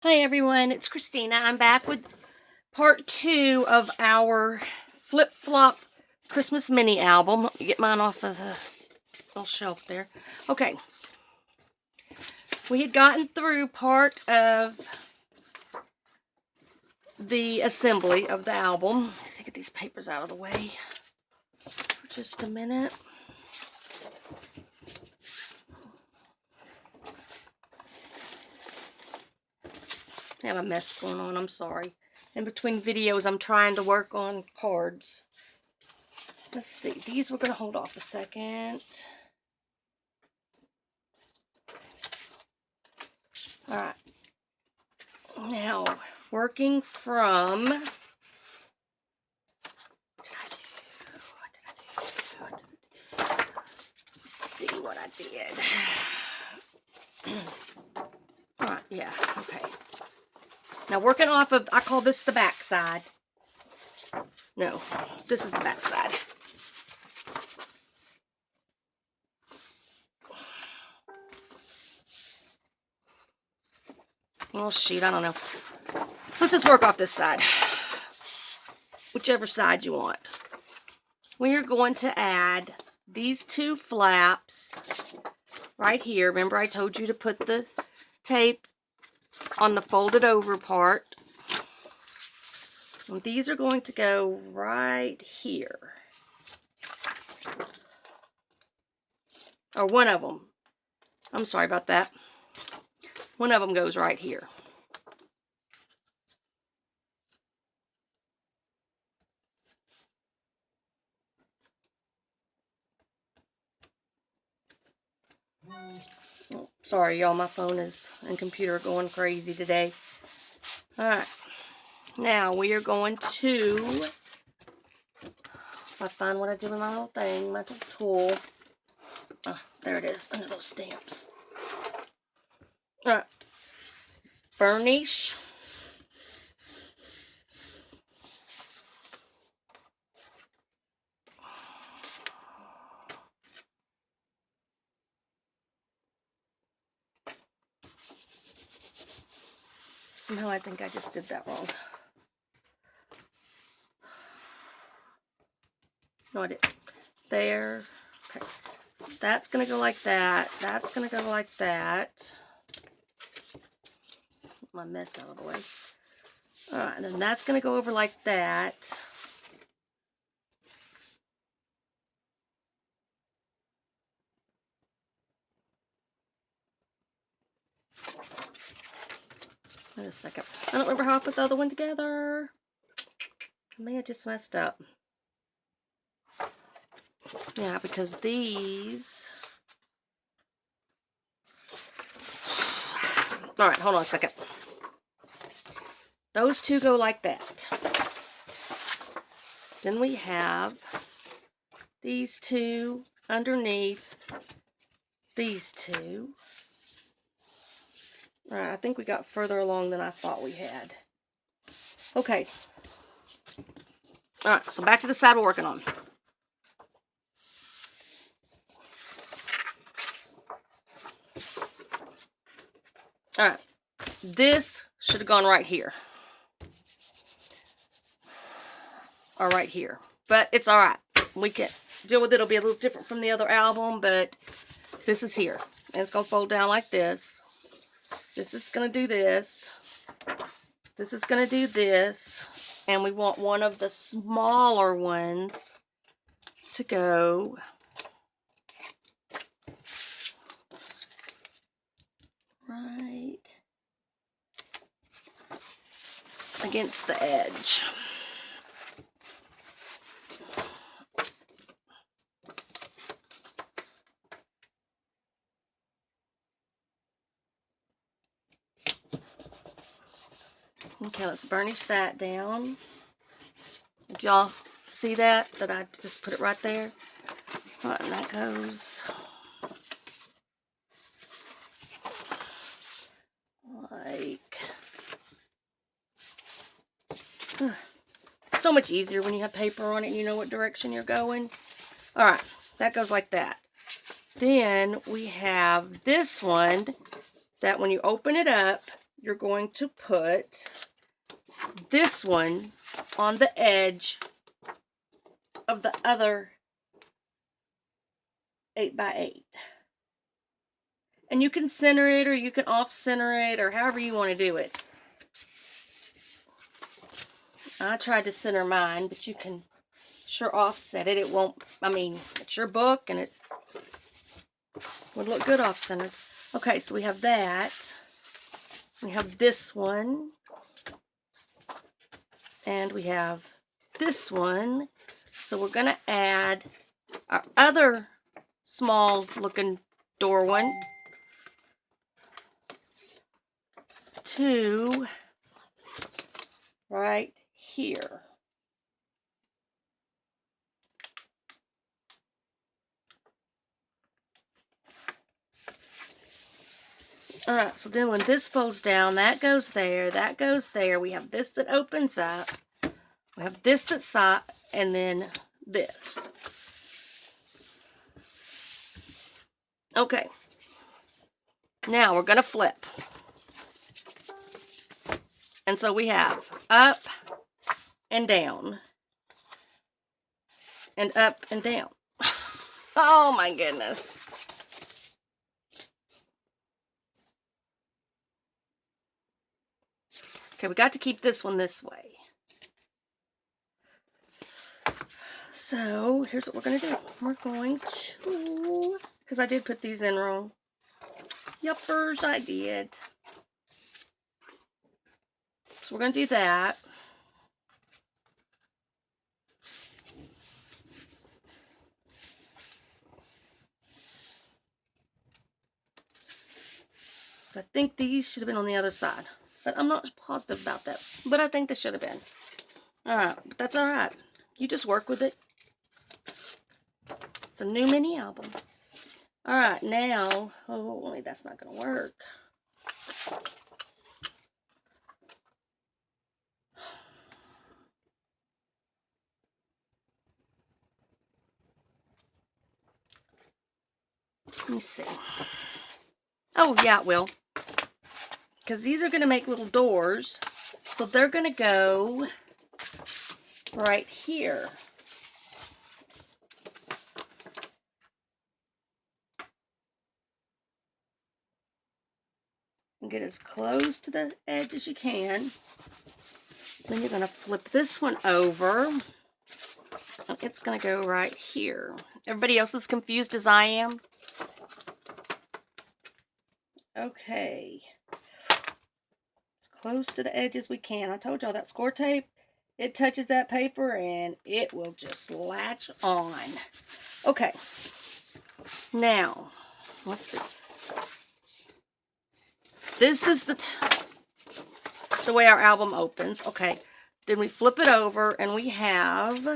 Hi everyone, it's Christina. I'm back with part 2 of our flip-flop Christmas mini album. Let me get mine off of the little shelf there. Okay, we had gotten through part of the assembly of the album. Let's get these papers out of the way for just a minute. I have a mess going on, I'm sorry. In between videos, I'm trying to work on cards. Let's see, these we're going to hold off a second. Alright, now working from, let's see what I did. Alright, yeah, okay. Now working off of, I call this the back side. No, this is the back side. Well, shoot, I don't know. Let's just work off this side. Whichever side you want. We are going to add these two flaps right here. Remember I told you to put the tape on the folded over part. And these are going to go right here. Or one of them. I'm sorry about that. One of them goes right here. Oh, sorry, y'all. My phone and computer are going crazy today. Alright. Now, we are going to, if I find what I did with my little thing, my little tool. Oh, there it is, under those stamps. Alright. Burnish. Somehow I think I just did that wrong. No, I didn't. There. Okay. So that's going to go like that. That's going to go like that. Get my mess out of the way. Alright, and then that's going to go over like that. Wait a second. I don't remember how I put the other one together. I may have just messed up. Yeah, because these... Alright, hold on a second. Those two go like that. Then we have these two underneath these two. Alright, I think we got further along than I thought we had. Okay. Alright, so back to the side we're working on. Alright, this should have gone right here. Or right here. But it's alright. We can deal with it. It'll be a little different from the other album, but this is here. And it's going to fold down like this. This is going to do this. This is going to do this. And we want one of the smaller ones to go right against the edge. Okay, let's burnish that down. Did y'all see that? That I just put it right there? All right, and that goes like... So much easier when you have paper on it and you know what direction you're going. Alright, that goes like that. Then we have this one that when you open it up, you're going to put this one on the edge of the other 8x8. And you can center it or you can off center it or however you want to do it. I tried to center mine, but you can sure offset it. It won't, I mean, it's your book and it would look good off centered. Okay, so we have that. We have this one. And we have this one. So we're going to add our other small looking door one to right here. Alright, so then when this folds down, that goes there, that goes there. We have this that opens up. We have this that's up, and then this. Okay. Now we're going to flip. And so we have up and down. And up and down. Oh my goodness. Okay, we got to keep this one this way. So, here's what we're going to do. We're going to, because I did put these in wrong. Yuppers, I did. So, we're going to do that. I think these should have been on the other side. But I'm not positive about that. But I think they should have been. Alright, but that's alright. You just work with it. It's a new mini album. Alright, now, oh, wait, that's not going to work. Let me see. Oh, yeah, it will. Because these are going to make little doors. So they're going to go right here. And get as close to the edge as you can. Then you're going to flip this one over. And it's going to go right here. Everybody else is confused as I am? Okay. As close to the edge as we can. I told y'all that score tape, it touches that paper and it will just latch on. Okay. Now, let's see. This is the way our album opens. Okay. Then we flip it over and we have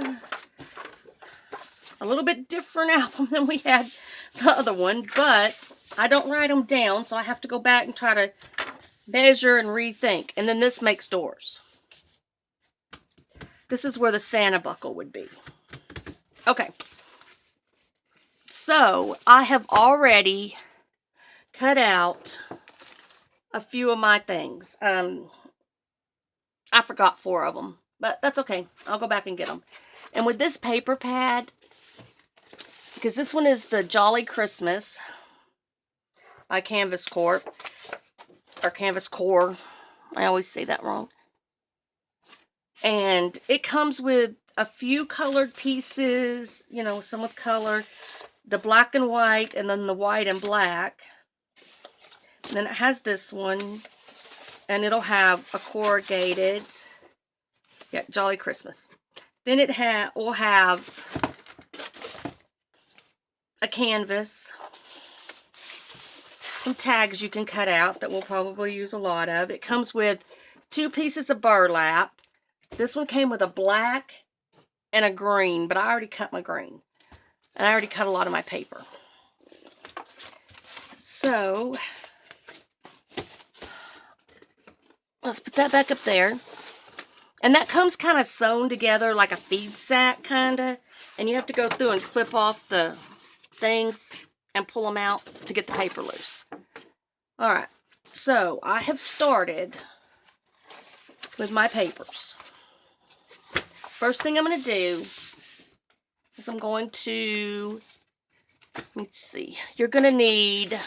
a little bit different album than we had the other one, but I don't write them down, so I have to go back and try to measure and rethink. And then this makes doors. This is where the Santa buckle would be. Okay. So, I have already cut out a few of my things. I forgot 4 of them, but that's okay. I'll go back and get them. And with this paper pad, because this one is the Jolly Christmas by Canvas Corp, or Canvas Core. I always say that wrong. And it comes with a few colored pieces, you know, some with color, the black and white, and then the white and black. And then it has this one, and it'll have a corrugated, yeah, Jolly Christmas. Then it will have a canvas, some tags you can cut out that we'll probably use a lot of. It comes with 2 pieces of burlap. This one came with a black and a green, but I already cut my green. And I already cut a lot of my paper. So, let's put that back up there. And that comes kind of sewn together like a feed sack, kind of. And you have to go through and clip off the things and pull them out to get the paper loose. Alright, So I have started with my papers. First thing I'm going to do is I'm going to, let me see, you're going to need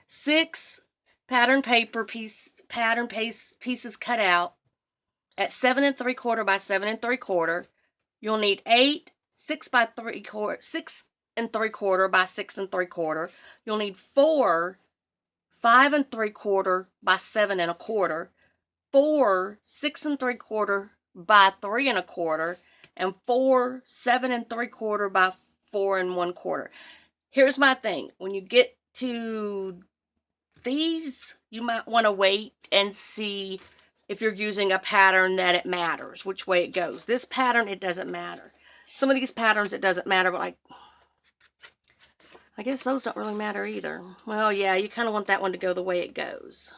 6 pattern pieces cut out at 7 3/4 by 7 3/4. You'll need 8 6 3/4 by 6 3/4. You'll need 4 5 3/4 by 7 1/4. 4 6 3/4 by 3 1/4, and 4 7 3/4 by 4 1/4. Here's my thing. When you get to these, you might want to wait and see if you're using a pattern that it matters which way it goes. This pattern, it doesn't matter. Some of these patterns, it doesn't matter, but like, I guess those don't really matter either. Well, yeah, you kind of want that one to go the way it goes.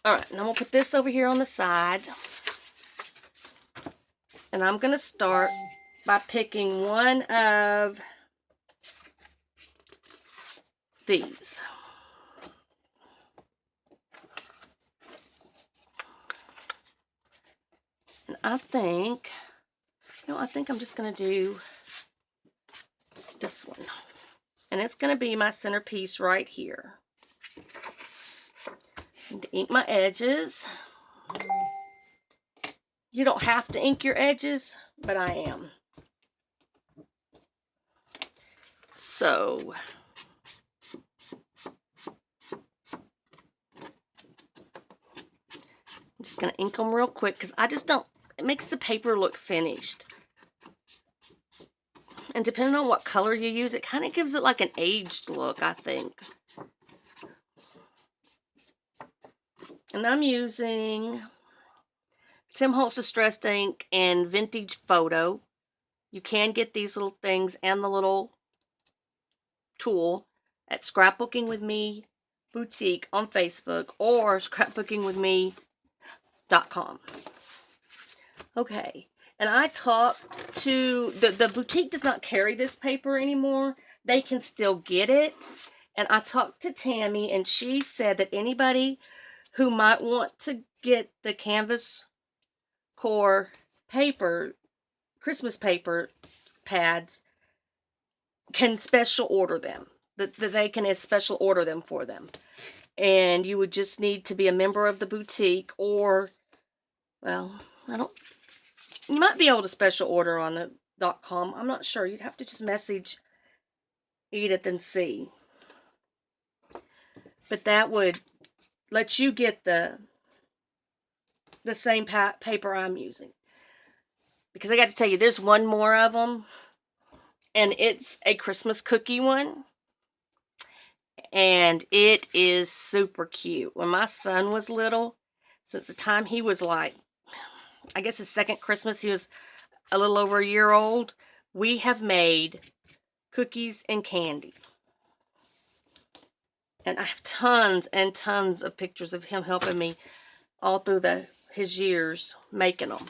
Alright, now we'll put this over here on the side. And I'm going to start by picking one of these. And I think I'm just going to do this one. And it's going to be my centerpiece right here. And to ink my edges. You don't have to ink your edges, but I am. So, I'm just going to ink them real quick because I just don't, it makes the paper look finished. And depending on what color you use, it kind of gives it like an aged look, I think. And I'm using Tim Holtz Distressed Ink and Vintage Photo. You can get these little things and the little tool at Scrapbooking with Me Boutique on Facebook or scrapbookingwithme.com. Okay, and I talked to, the boutique does not carry this paper anymore. They can still get it. And I talked to Tammy, and she said that anybody who might want to get the Canvas Core paper, Christmas paper pads, can special order them. That they can special order them for them. And you would just need to be a member of the boutique, or, well, you might be able to special order on the .com. I'm not sure. You'd have to just message Edith and see. But that would let you get the same paper I'm using. Because I got to tell you, there's one more of them. And it's a Christmas cookie one. And it is super cute. When my son was little, since the time he was like, I guess his second Christmas, he was a little over a year old, we have made cookies and candy. And I have tons and tons of pictures of him helping me all through his years making them.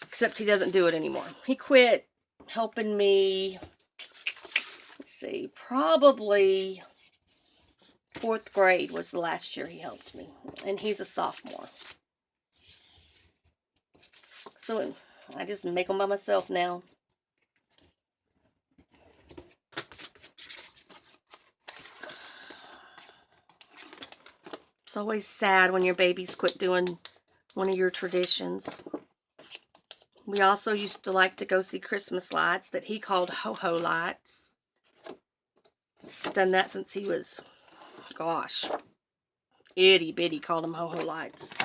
Except he doesn't do it anymore. He quit helping me, let's see, probably 4th grade was the last year he helped me. And he's a sophomore. So I just make them by myself now. It's always sad when your babies quit doing one of your traditions. We also used to like to go see Christmas lights that he called ho-ho lights. He's done that since he was, gosh, itty bitty, called them ho-ho lights.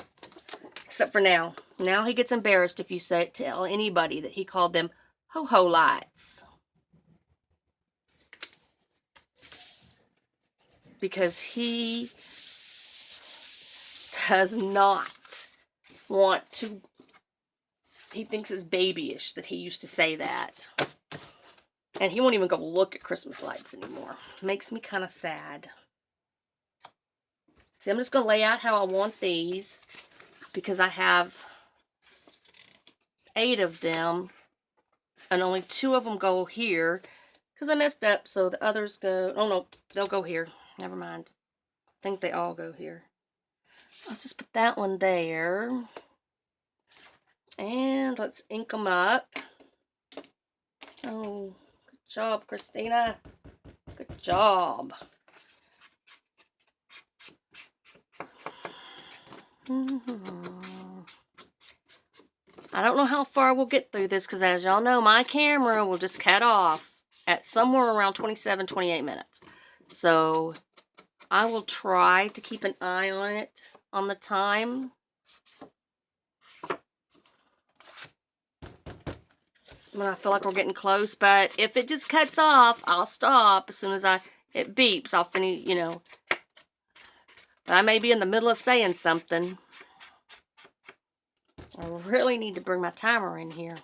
Except for now. Now he gets embarrassed if you tell anybody that he called them ho-ho lights. Because he does not want to, he thinks it's babyish that he used to say that. And he won't even go look at Christmas lights anymore. Makes me kind of sad. See, I'm just going to lay out how I want these, because I have 8 of them, and only 2 of them go here, because I messed up, so the others go, oh no, they'll go here. Never mind. I think they all go here. Let's just put that one there. And let's ink them up. Oh, good job, Christina. Good job. I don't know how far we'll get through this because, as y'all know, my camera will just cut off at somewhere around 27, 28 minutes. So I will try to keep an eye on it, on the time. When I feel like we're getting close, but if it just cuts off, I'll stop as soon as it beeps. I'll finish, you know. But I may be in the middle of saying something. I really need to bring my timer in here.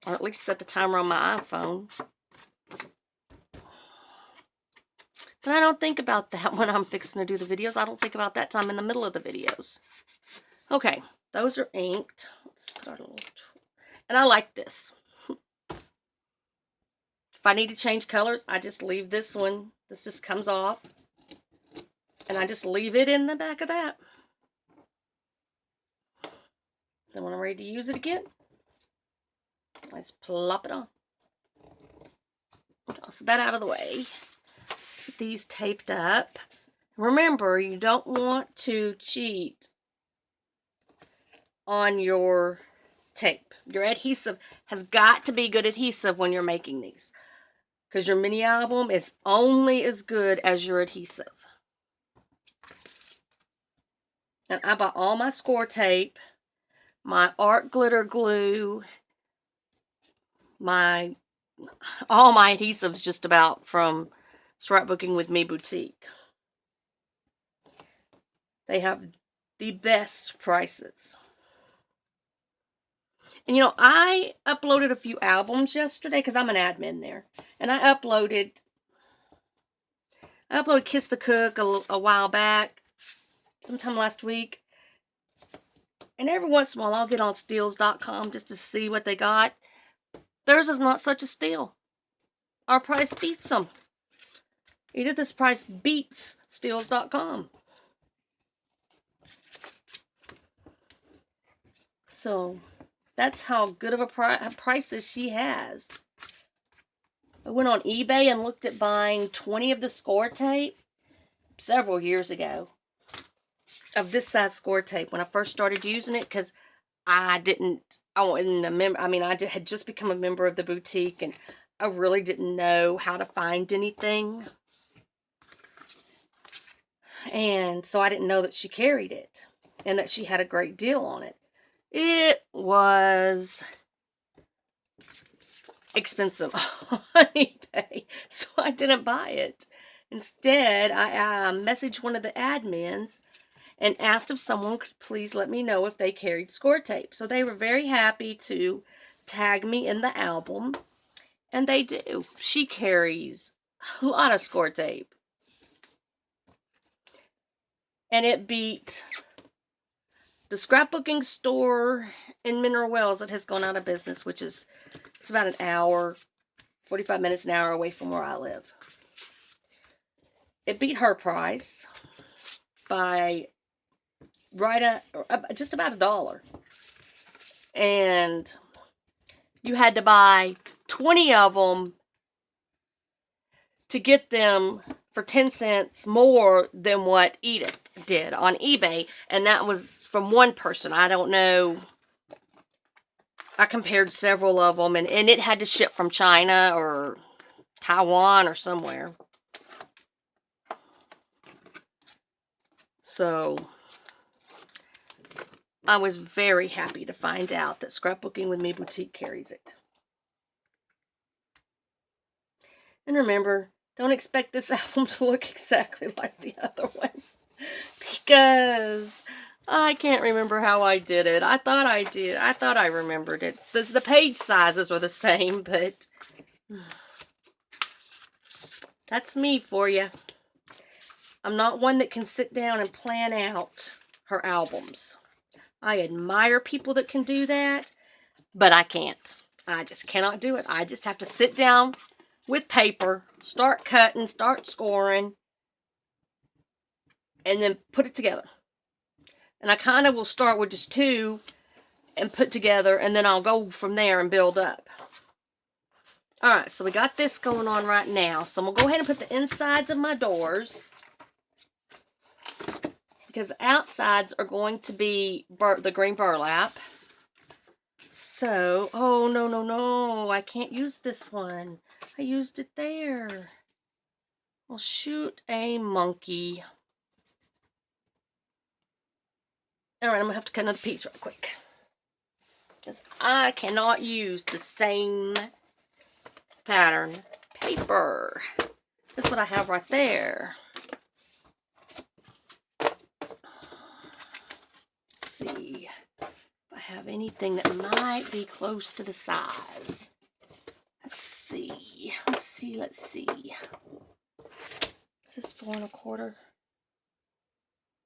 Or at least set the timer on my iPhone. But I don't think about that when I'm fixing to do the videos. I don't think about that time in the middle of the videos. Okay, those are inked. Let's put our little tool. And I like this. If I need to change colors, I just leave this one. This just comes off. And I just leave it in the back of that. Then when I'm ready to use it again, I just plop it on. Okay, I'll set that out of the way. Let's get these taped up. Remember, you don't want to cheat on your tape. Your adhesive has got to be good adhesive when you're making these, because your mini album is only as good as your adhesive. And I bought all my score tape, my art glitter glue, all my adhesives just about from Scrapbooking with Me Boutique. They have the best prices. And you know, I uploaded a few albums yesterday because I'm an admin there. And I uploaded Kiss the Cook a while back, sometime last week. And every once in a while I'll get on steals.com just to see what they got. Theirs is not such a steal. Our price beats them. Edith's price beats steals.com. So that's how good of a prices she has. I went on eBay and looked at buying 20 of the score tape several years ago. Of this size score tape when I first started using it, because I wasn't a member. I mean, I had just become a member of the boutique, and I really didn't know how to find anything. And so I didn't know that she carried it and that she had a great deal on it. It was expensive on eBay, so I didn't buy it. Instead, I messaged one of the admins and asked if someone could please let me know if they carried score tape. So they were very happy to tag me in the album, and they do. She carries a lot of score tape. And it beat the scrapbooking store in Mineral Wells that has gone out of business, which is, it's about an hour, 45 minutes, an hour away from where I live. It beat her price by just about $1. And you had to buy 20 of them to get them for 10 cents more than what Edith did on eBay. And that was from one person. I don't know. I compared several of them, and it had to ship from China or Taiwan or somewhere. So I was very happy to find out that Scrapbooking with Me Boutique carries it. And remember, don't expect this album to look exactly like the other one, because I can't remember how I did it. I thought I did. I thought I remembered it. The page sizes are the same, but that's me for you. I'm not one that can sit down and plan out her albums. I admire people that can do that, but I can't. I just cannot do it. I just have to sit down with paper, start cutting, start scoring, and then put it together. And I kind of will start with just 2 and put together, and then I'll go from there and build up. Alright, so we got this going on right now. So I'm going to go ahead and put the insides of my doors, because the outsides are going to be the green burlap. So, oh, no, I can't use this one. I used it there. Well, shoot a monkey. Alright, I'm going to have to cut another piece right quick, because I cannot use the same pattern paper. That's what I have right there. Let's see if I have anything that might be close to the size. Let's see. Is this 4 1/4?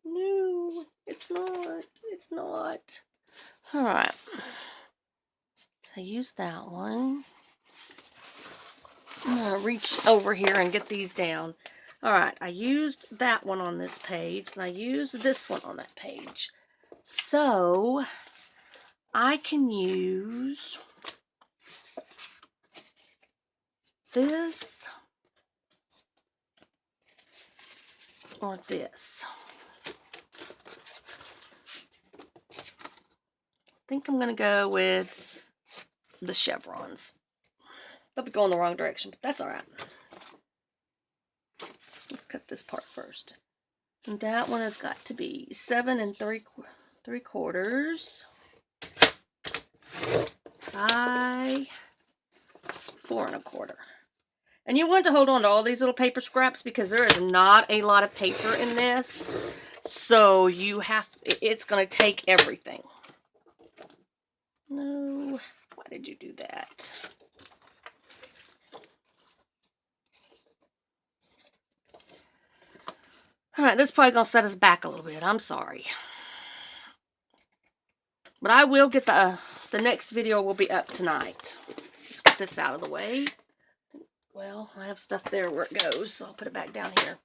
No, it's not. It's not. Alright. So I use that one. I'm going to reach over here and get these down. Alright, I used that one on this page, and I used this one on that page. So, I can use this or this. I think I'm going to go with the chevrons. They'll be going the wrong direction, but that's alright. Let's cut this part first. And that one has got to be 7 3/4 by 4 1/4. And you want to hold on to all these little paper scraps, because there is not a lot of paper in this. So it's going to take everything. No, why did you do that? Alright, this is probably going to set us back a little bit. I'm sorry. But I will get the next video will be up tonight. Let's get this out of the way. Well, I have stuff there where it goes, so I'll put it back down here.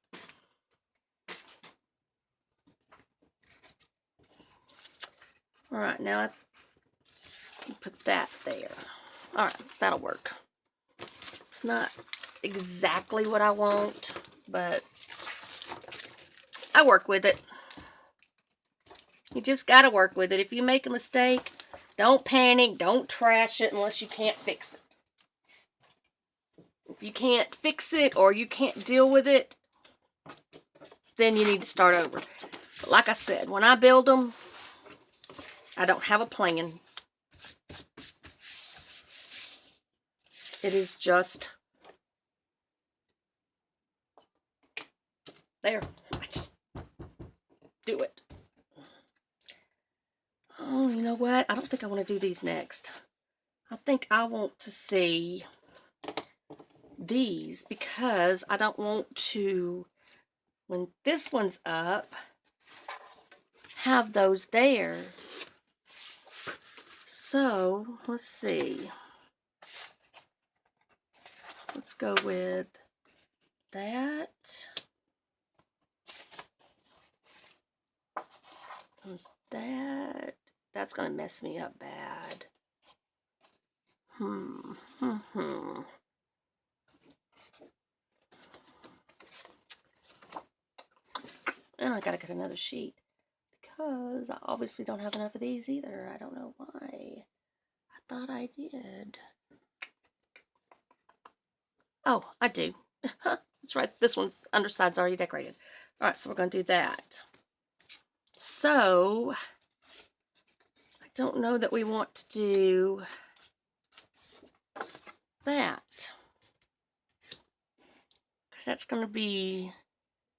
Alright, now I put that there. Alright, that'll work. It's not exactly what I want, but I work with it. You just gotta work with it. If you make a mistake, don't panic, don't trash it unless you can't fix it. If you can't fix it or you can't deal with it, then you need to start over. But like I said, when I build them, I don't have a plan. It is just there. I just do it. Oh, you know what? I don't think I want to do these next. I think I want to see these, because I don't want to, when this one's up, have those there. So, let's see. Let's go with that. And that. That's going to mess me up bad. And I gotta cut another sheet, because I obviously don't have enough of these either. I don't know why. I thought I did. Oh, I do. That's right. This one's underside's already decorated. Alright, so we're going to do that. So, I don't know that we want to do that. That's going to be,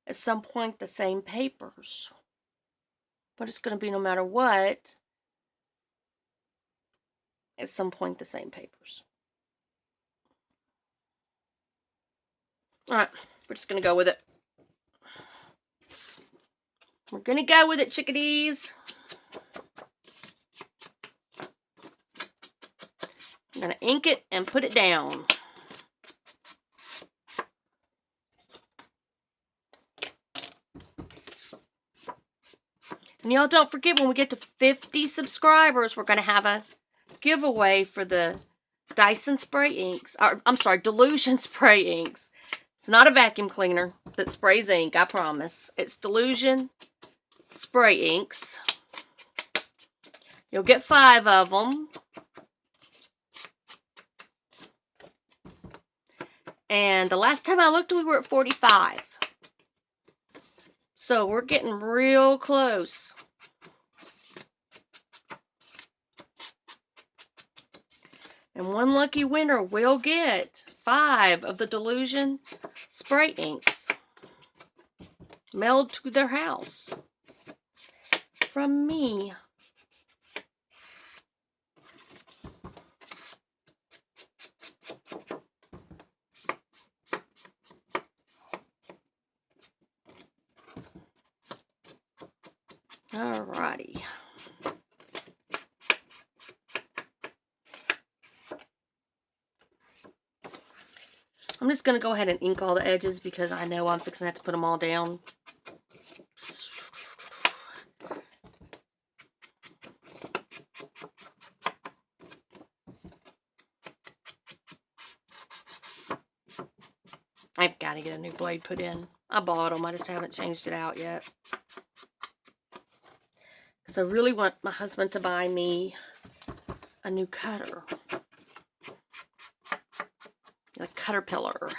at some point, the same papers. But it's going to be no matter what, at some point, the same papers. Alright, we're just going to go with it. We're going to go with it, chickadees. I'm going to ink it and put it down. And y'all don't forget, when we get to 50 subscribers, we're going to have a giveaway for the Dyson spray inks. Or, I'm sorry, Delusion spray inks. It's not a vacuum cleaner that sprays ink, I promise. It's Delusion spray inks. You'll get 5 of them. And the last time I looked, we were at 45. So we're getting real close. And one lucky winner will get 5 of the Delusion spray inks mailed to their house from me. Alrighty. I'm just going to go ahead and ink all the edges because I know I'm fixing to have to put them all down. I've got to get a new blade put in. I bought them. I just haven't changed it out yet. Because I really want my husband to buy me a new cutter. A Caterpillar.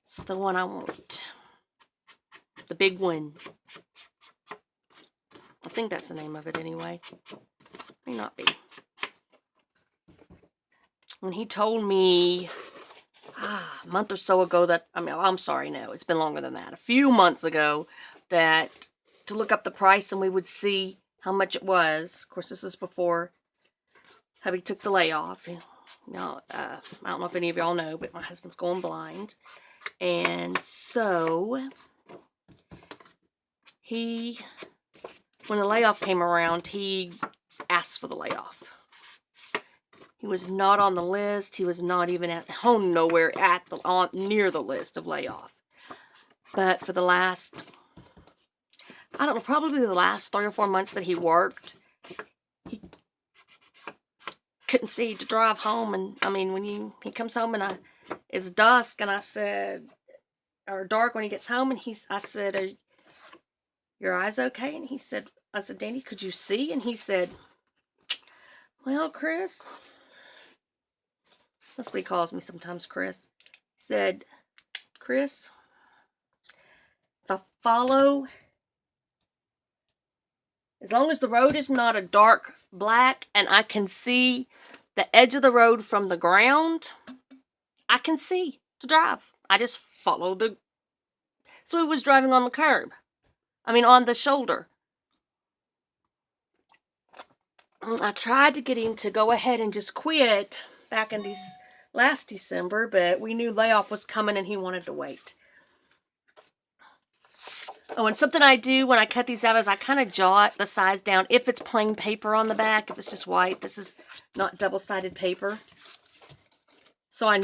It's the one I want. The big one. I think that's the name of it anyway. May not be. When he told me a month or so ago that, I'm sorry, no, it's been longer than that. A few months ago that to look up the price and we would see how much it was. Of course, this is before hubby took the layoff. Now, I don't know if any of y'all know, but my husband's going blind. And so, when the layoff came around, he asked for the layoff. He was not on the list. He was not even at home, nowhere near the list of layoff. But for the last, I don't know, probably the last 3 or 4 months that he worked, he couldn't see to drive home. And when he comes home and it's dusk, and I said, or dark when he gets home, and I said, "Are your eyes okay?" And I said, "Danny, could you see?" And he said, "Well, Chris," that's what he calls me sometimes, Chris. He said, "Chris, if I follow, as long as the road is not a dark black and I can see the edge of the road from the ground, I can see to drive. I just follow the..." So he was driving on the curb. On the shoulder. I tried to get him to go ahead and just quit back in last December, but we knew layoff was coming and he wanted to wait. Oh, and something I do when I cut these out is I kind of jot the size down if it's plain paper on the back, if it's just white. This is not double-sided paper. So I